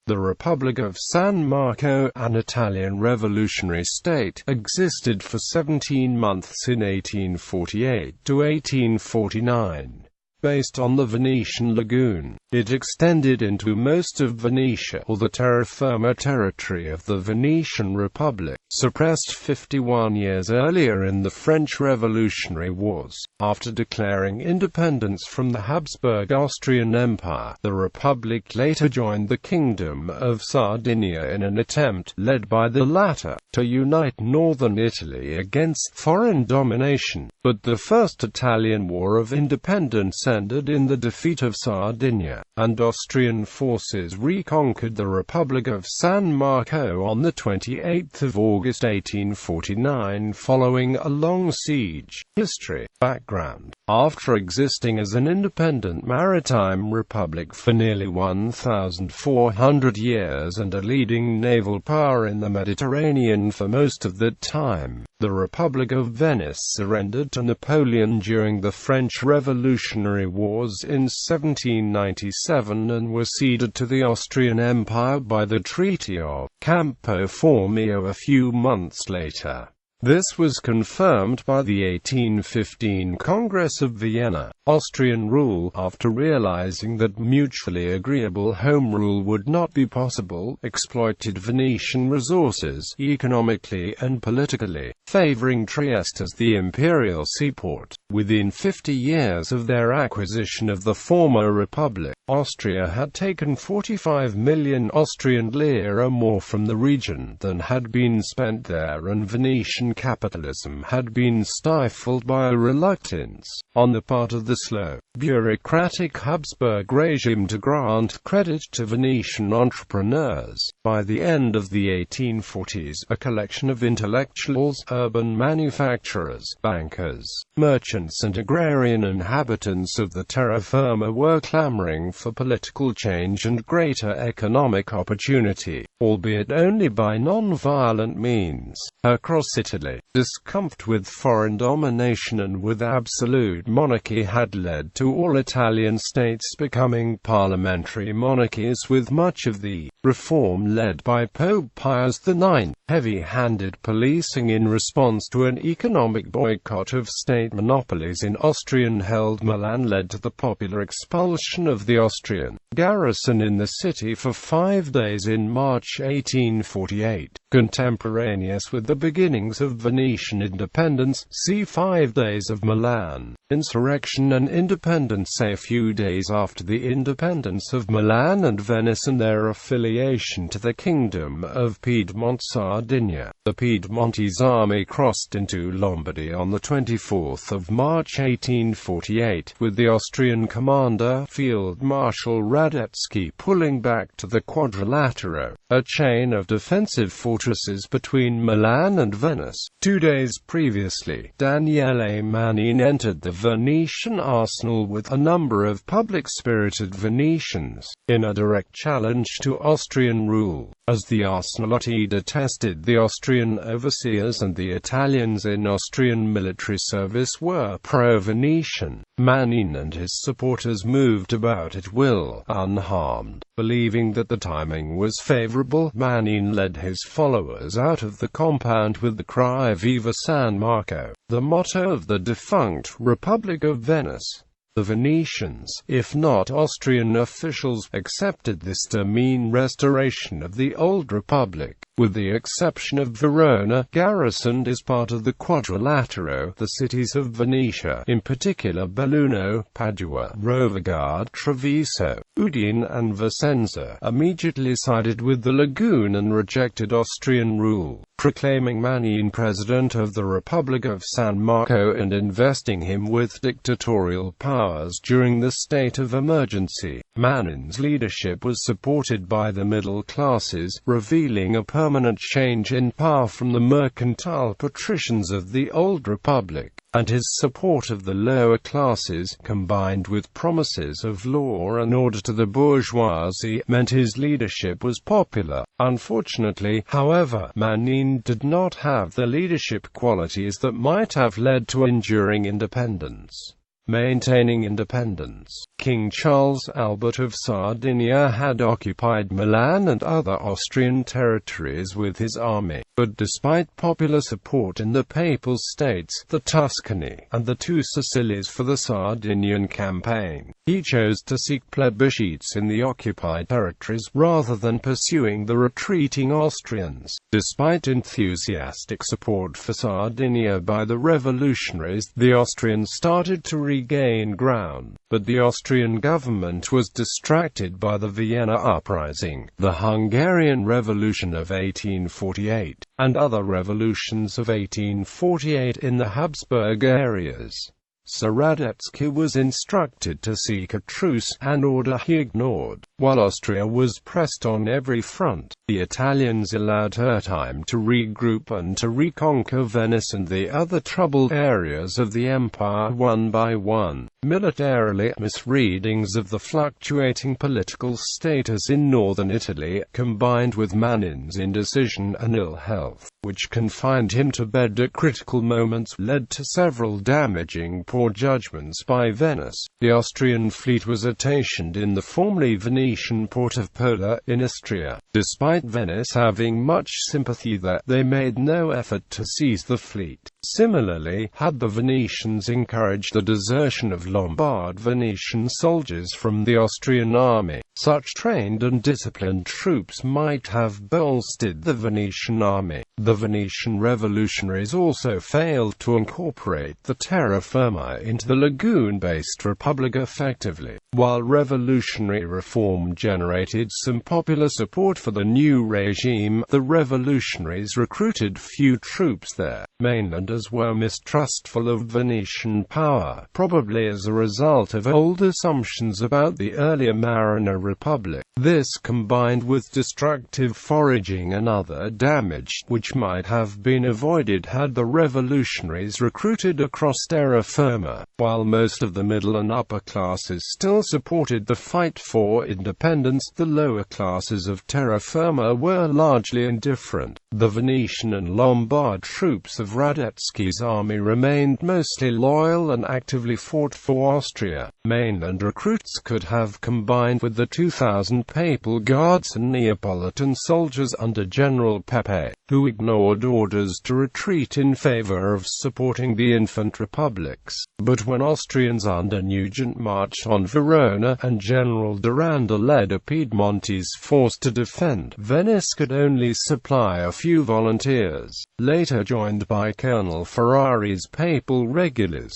The Republic of San Marco, an Italian revolutionary state, existed for 17 months in 1848 to 1849. Based on the Venetian Lagoon, it extended into most of Venetia, or the Terraferma territory of the Venetian Republic, suppressed 51 years earlier in the French Revolutionary Wars. After declaring independence from the Habsburg Austrian Empire, the Republic later joined the Kingdom of Sardinia in an attempt, led by the latter, to unite northern Italy against foreign domination. But the First Italian War of Independence ended in the defeat of Sardinia, and Austrian forces reconquered the Republic of San Marco on 28 August 1849 following a long siege. History. Background. After existing as an independent maritime republic for nearly 1,400 years and a leading naval power in the Mediterranean for most of that time, the Republic of Venice surrendered to Napoleon during the French Revolutionary Wars in 1797 and was ceded to the Austrian Empire by the Treaty of Campo Formio a few months later. This was confirmed by the 1815 Congress of Vienna. Austrian rule, after realizing that mutually agreeable home rule would not be possible, exploited Venetian resources, economically and politically, favoring Trieste as the imperial seaport. Within 50 years of their acquisition of the former republic, Austria had taken 45 million Austrian lire more from the region than had been spent there, and Venetian capitalism had been stifled by a reluctance on the part of the slow, bureaucratic Habsburg regime to grant credit to Venetian entrepreneurs. By the end of the 1840s, a collection of intellectuals, urban manufacturers, bankers, merchants and agrarian inhabitants of the terraferma were clamoring for political change and greater economic opportunity, albeit only by non-violent means. Across Italy, discomfort with foreign domination and with absolute monarchy had led to all Italian states becoming parliamentary monarchies, with much of the reform led by Pope Pius IX. Heavy-handed policing in response to an economic boycott of state monopolies in Austrian-held Milan led to the popular expulsion of the Austrian garrison in the city for 5 days in March 1848. Contemporaneous with the beginnings of Venetian independence, see 5 Days of Milan. Insurrection and independence. A few days after the independence of Milan and Venice and their affiliation to the Kingdom of Piedmont-Sardinia, the Piedmontese army crossed into Lombardy on 24 March 1848, with the Austrian commander, Field Marshal Radetzky, pulling back to the Quadrilatero, a chain of defensive fortresses between Milan and Venice. 2 days previously, Daniele Manin entered the Venetian arsenal with a number of public-spirited Venetians, in a direct challenge to Austrian rule. As the Arsenalati detested the Austrian overseers and the Italians in Austrian military service were pro-Venetian, Manin and his supporters moved about at will, unharmed. Believing that the timing was favorable, Manin led his followers out of the compound with the cry "Viva San Marco," the motto of the defunct Republic of Venice. The Venetians, if not Austrian officials, accepted this to mean restoration of the old republic, with the exception of Verona, garrisoned as part of the Quadrilatero. The cities of Venetia, in particular Belluno, Padua, Rovagard, Treviso, Udine and Vicenza, immediately sided with the Lagoon and rejected Austrian rule, proclaiming Manin president of the Republic of San Marco and investing him with dictatorial powers during the state of emergency. Manin's leadership was supported by the middle classes, revealing a permanent change in power from the mercantile patricians of the old republic, and his support of the lower classes, combined with promises of law and order to the bourgeoisie, meant his leadership was popular. Unfortunately, however, Manin did not have the leadership qualities that might have led to enduring independence. maintaining independence. King Charles Albert of Sardinia had occupied Milan and other Austrian territories with his army, but despite popular support in the Papal States, the Tuscany, and the two Sicilies for the Sardinian campaign, he chose to seek plebiscites in the occupied territories rather than pursuing the retreating Austrians. Despite enthusiastic support for Sardinia by the revolutionaries, the Austrians started to regain ground, but the Austrian government was distracted by the Vienna Uprising, the Hungarian Revolution of 1848, and other revolutions of 1848 in the Habsburg areas. Sir Radetzky was instructed to seek a truce, an order he ignored. While Austria was pressed on every front, the Italians allowed her time to regroup and to reconquer Venice and the other troubled areas of the empire one by one. Militarily, misreadings of the fluctuating political status in northern Italy, combined with Manin's indecision and ill health, which confined him to bed at critical moments, led to several damaging poor judgments by Venice. The Austrian fleet was stationed in the formerly Venetian port of Pola, in Istria. Despite Venice having much sympathy there, they made no effort to seize the fleet. Similarly, had the Venetians encouraged the desertion of Lombard Venetian soldiers from the Austrian army, such trained and disciplined troops might have bolstered the Venetian army. The Venetian revolutionaries also failed to incorporate the Terraferma into the lagoon-based republic effectively. While revolutionary reform generated some popular support for the new regime, the revolutionaries recruited few troops there. Mainlanders were mistrustful of Venetian power, probably as a result of old assumptions about the earlier Mariner Republic. This combined with destructive foraging and other damage, which might have been avoided had the revolutionaries recruited across Terraferma. While most of the middle and upper classes still supported the fight for independence, the lower classes of Terraferma were largely indifferent. The Venetian and Lombard troops of Radetzky's army remained mostly loyal and actively fought for Austria. Mainland recruits could have combined with the 2,000 Papal Guards and Neapolitan soldiers under General Pepe, who ignored orders to retreat in favor of supporting the infant republics. But when Austrians under Nugent marched on Verona, and General Duranda led a Piedmontese force to defend, Venice could only supply a few volunteers, later joined by Colonel Ferrari's Papal regulars.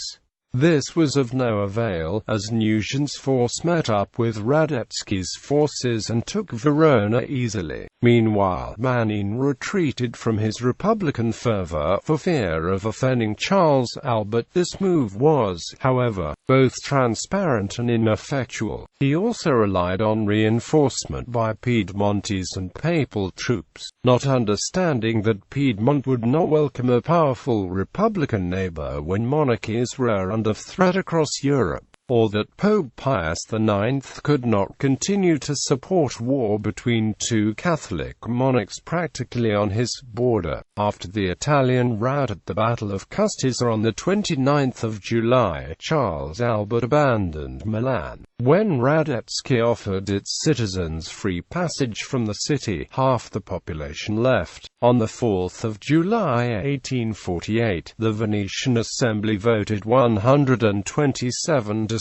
This was of no avail, as Nugent's force met up with Radetzky's forces and took Verona easily. Meanwhile, Manin retreated from his republican fervor for fear of offending Charles Albert. This move was, however, both transparent and ineffectual. He also relied on reinforcement by Piedmontese and Papal troops, not understanding that Piedmont would not welcome a powerful republican neighbor when monarchies were under threat across Europe, or that Pope Pius IX could not continue to support war between two Catholic monarchs practically on his border. After the Italian rout at the Battle of Custizza on the 29th of July, Charles Albert abandoned Milan. When Radetzky offered its citizens free passage from the city, half the population left. On the 4th of July 1848, the Venetian Assembly voted 127-6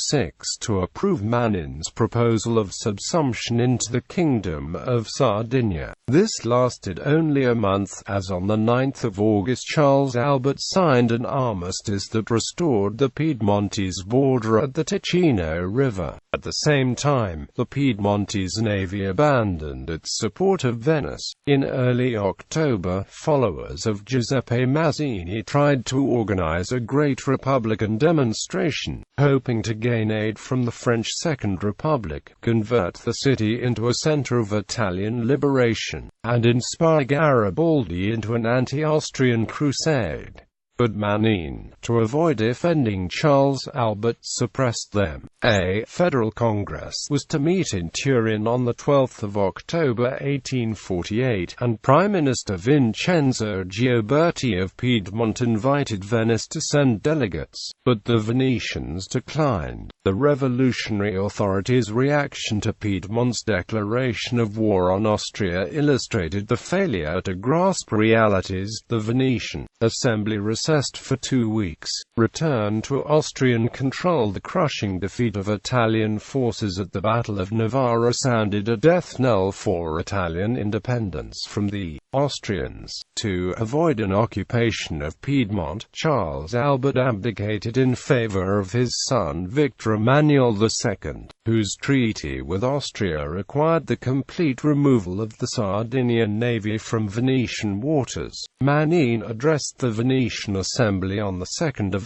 to approve Manin's proposal of subsumption into the Kingdom of Sardinia. This lasted only a month, as on the 9th of August Charles Albert signed an armistice that restored the Piedmontese border at the Ticino River. At the same time, the Piedmontese navy abandoned its support of Venice. In early October, followers of Giuseppe Mazzini tried to organize a great Republican demonstration, hoping to gain aid from the French Second Republic, convert the city into a center of Italian liberation, and inspire Garibaldi into an anti-Austrian crusade. but Manin, to avoid offending Charles Albert, suppressed them. A federal congress was to meet in Turin on 12 October 1848, and Prime Minister Vincenzo Gioberti of Piedmont invited Venice to send delegates, but the Venetians declined. The revolutionary authorities' reaction to Piedmont's declaration of war on Austria illustrated the failure to grasp realities. The Venetian Assembly recessed for 2 weeks, returned to Austrian control. The crushing defeat of Italian forces at the Battle of Novara sounded a death knell for Italian independence from the Austrians. To avoid an occupation of Piedmont, Charles Albert abdicated in favor of his son Victor Emmanuel II, whose treaty with Austria required the complete removal of the Sardinian navy from Venetian waters. Manin addressed the Venetian Assembly on 2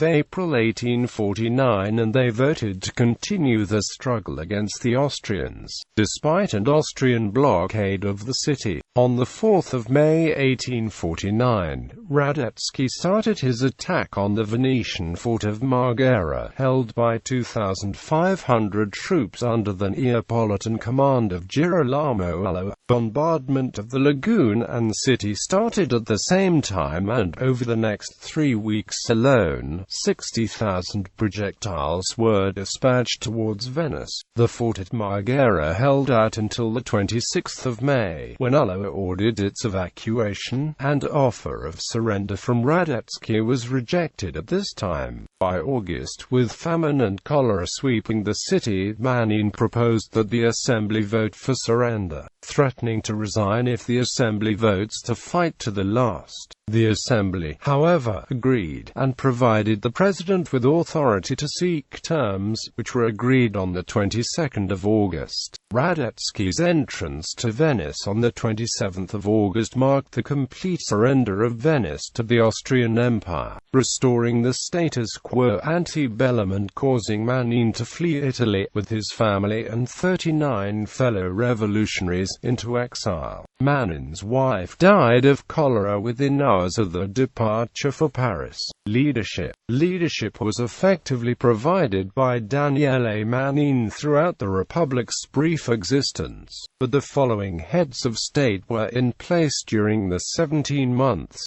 April 1849, and they voted to continue the struggle against the Austrians, despite an Austrian blockade of the city. On 4 May 1849, Radetzky started his attack on the Venetian fort of Marghera, held by 2,500 troops under the Neapolitan command of Girolamo Allo. Bombardment of the lagoon and city started at the same time, and over the next 3 weeks alone, 60,000 projectiles were dispatched towards Venice. The fort at Marghera held out until 26 May, when Allo ordered its evacuation. An offer of surrender from Radetzky was rejected at this time. By August, with famine and cholera sweeping the city, Manin proposed that the Assembly vote for surrender, threatening to resign if the Assembly votes to fight to the last. The Assembly, however, agreed, and provided the President with authority to seek terms, which were agreed on 22 August. Radetzky's entrance to Venice on 27 August marked the complete surrender of Venice to the Austrian Empire, restoring the status quo ante bellum and causing Manin to flee Italy, with his family and 39 fellow revolutionaries, into exile. Manin's wife died of cholera within hours of the departure for Paris. Leadership was effectively provided by Daniele Manin throughout the Republic's brief existence, but the following heads of state were in place during the 17 months.